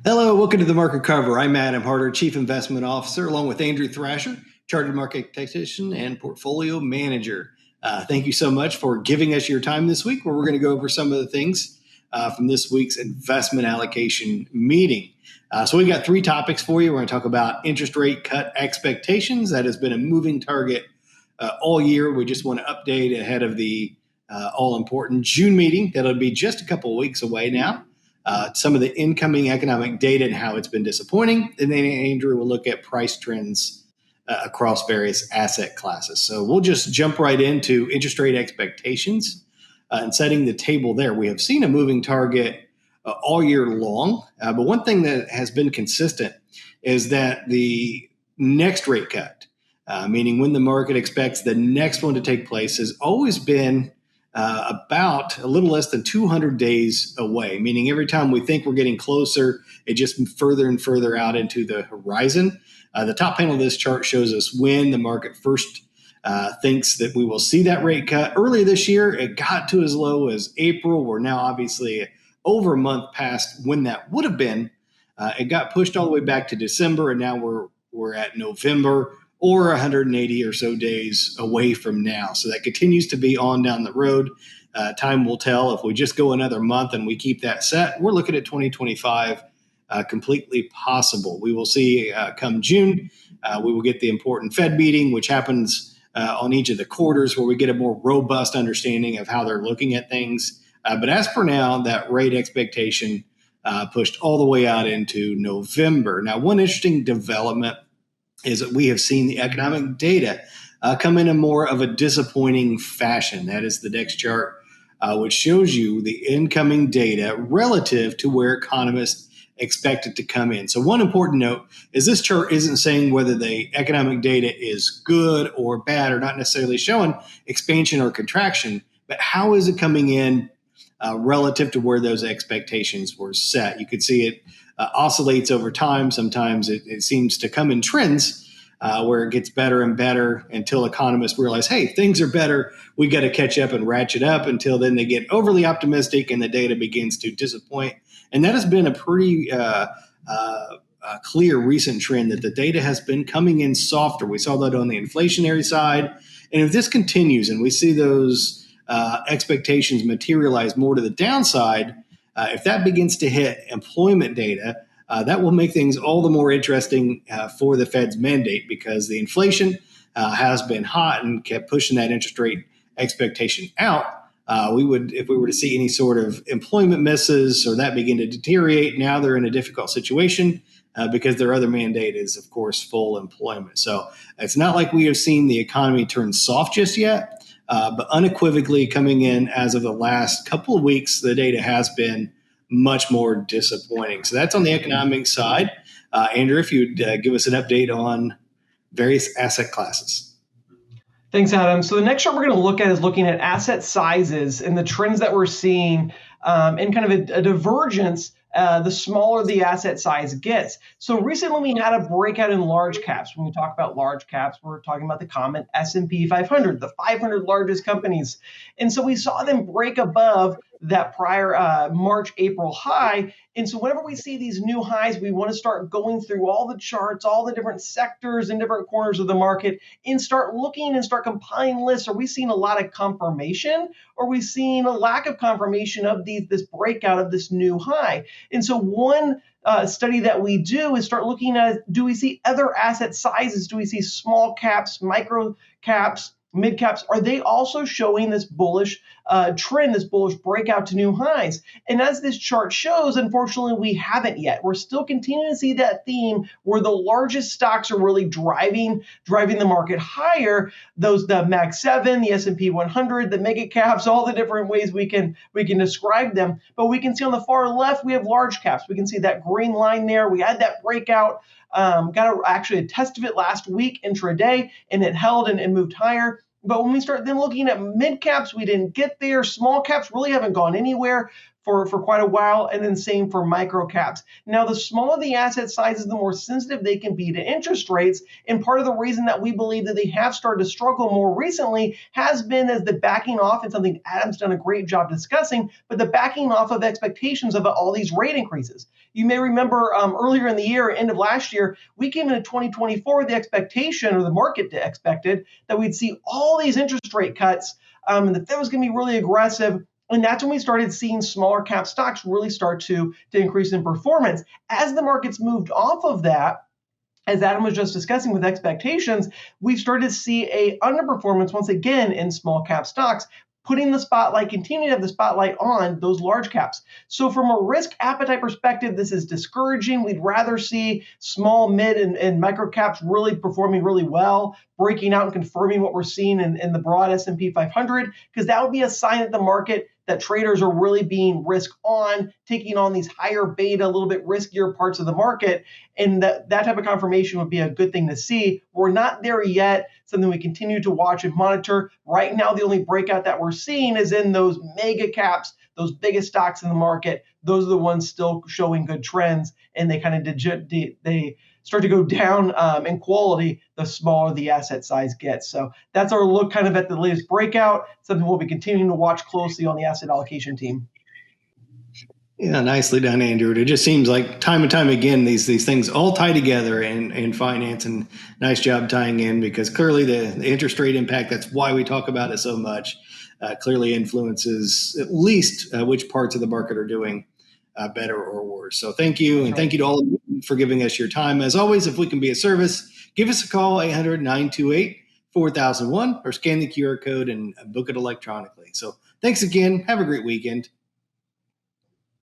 Hello, welcome to the Market Cover. I'm Adam Harter, Chief Investment Officer, along with Andrew Thrasher, Chartered Market Technician and Portfolio Manager. Thank you so much for giving us your time this week, where we're going to go over some of the things from this week's investment allocation meeting. So we've got three topics for you. We're going to talk about interest rate cut expectations. That has been a moving target all year. We just want to update ahead of the all-important June meeting. That'll be just a couple of weeks away now. Some of the incoming economic data and how it's been disappointing. And then Andrew will look at price trends across various asset classes. So we'll just jump right into interest rate expectations and setting the table there. We have seen a moving target all year long, but one thing that has been consistent is that the next rate cut, meaning when the market expects the next one to take place, has always been about a little less than 200 days away, meaning every time we think we're getting closer, it just further and further out into the horizon. The top panel of this chart shows us when the market first thinks that we will see that rate cut. Earlier this year, it got to as low as April. We're now obviously over a month past when that would have been. It got pushed all the way back to December, and now we're at November, or 180 or so days away from now. So that continues to be on down the road. Time will tell. If we just go another month and we keep that set, we're looking at 2025 completely possible. We will see come June, we will get the important Fed meeting, which happens on each of the quarters, where we get a more robust understanding of how they're looking at things. But as for now, that rate expectation pushed all the way out into November. Now, one interesting development is that we have seen the economic data come in a more of a disappointing fashion. That is the next chart, which shows you the incoming data relative to where economists expect it to come in. So one important note is this chart isn't saying whether the economic data is good or bad, or not necessarily showing expansion or contraction, but how is it coming in relative to where those expectations were set. You could see it oscillates over time. Sometimes it seems to come in trends where it gets better and better until economists realize, hey, things are better. We got to catch up and ratchet up. Until then, they get overly optimistic and the data begins to disappoint. And that has been a pretty clear recent trend, that the data has been coming in softer. We saw that on the inflationary side. And if this continues and we see those expectations materialize more to the downside, if that begins to hit employment data, that will make things all the more interesting for the Fed's mandate, because the inflation has been hot and kept pushing that interest rate expectation out. If we were to see any sort of employment misses or that begin to deteriorate, now they're in a difficult situation because their other mandate is, of course, full employment. So it's not like we have seen the economy turn soft just yet. But unequivocally, coming in as of the last couple of weeks, the data has been much more disappointing. So that's on the economic side. Andrew, if you'd give us an update on various asset classes. Thanks, Adam. So the next chart we're going to look at is looking at asset sizes and the trends that we're seeing, and kind of a divergence the smaller the asset size gets. So recently we had a breakout in large caps. When we talk about large caps, we're talking about the common S&P 500, the 500 largest companies. And so we saw them break above that prior March, April high. And so whenever we see these new highs, we want to start going through all the charts, all the different sectors and different corners of the market, and start looking and start compiling lists. Are we seeing a lot of confirmation, or are we seeing a lack of confirmation of this breakout of this new high? And so one study that we do is start looking at, do we see other asset sizes? Do we see small caps, micro caps, mid caps? Are they also showing this bullish trend, this bullish breakout to new highs? And as this chart shows, unfortunately, we haven't yet. We're still continuing to see that theme where the largest stocks are really driving the market higher. The Mag 7, the S&P 100, the mega caps, all the different ways we can describe them. But we can see on the far left, we have large caps. We can see that green line there. We had that breakout. Got actually a test of it last week intraday, and it held and moved higher. But when we start then looking at mid caps, we didn't get there. Small caps really haven't gone anywhere. for quite a while, and then same for micro caps. Now, the smaller the asset sizes, the more sensitive they can be to interest rates. And part of the reason that we believe that they have started to struggle more recently has been as the backing off, and something Adam's done a great job discussing, but the backing off of expectations of all these rate increases. You may remember earlier in the year, end of last year, we came into 2024 with the expectation, or the market expected, that we'd see all these interest rate cuts, and the Fed was going to be really aggressive. And that's when we started seeing smaller cap stocks really start to increase in performance. As the markets moved off of that, as Adam was just discussing with expectations, we've started to see a underperformance once again in small cap stocks, putting the spotlight, continuing to have the spotlight on those large caps. So from a risk appetite perspective, this is discouraging. We'd rather see small, mid, and micro caps really performing really well, breaking out and confirming what we're seeing in the broad S&P 500, because that would be a sign that the market, that traders are really being risk on, taking on these higher beta, a little bit riskier parts of the market. And that type of confirmation would be a good thing to see. We're not there yet, something we continue to watch and monitor. Right now, the only breakout that we're seeing is in those mega caps, those biggest stocks in the market. Those are the ones still showing good trends, and they kind of they start to go down in quality the smaller the asset size gets. So that's our look kind of at the latest breakout, something we'll be continuing to watch closely on the asset allocation team. Yeah, nicely done, Andrew. It just seems like time and time again, these things all tie together in finance, and nice job tying in, because clearly the interest rate impact, that's why we talk about it so much, clearly influences at least which parts of the market are doing better or worse. So thank you. And thank you to all of you for giving us your time. As always, if we can be of service, give us a call, 800-928-4001, or scan the QR code and book it electronically. So thanks again. Have a great weekend.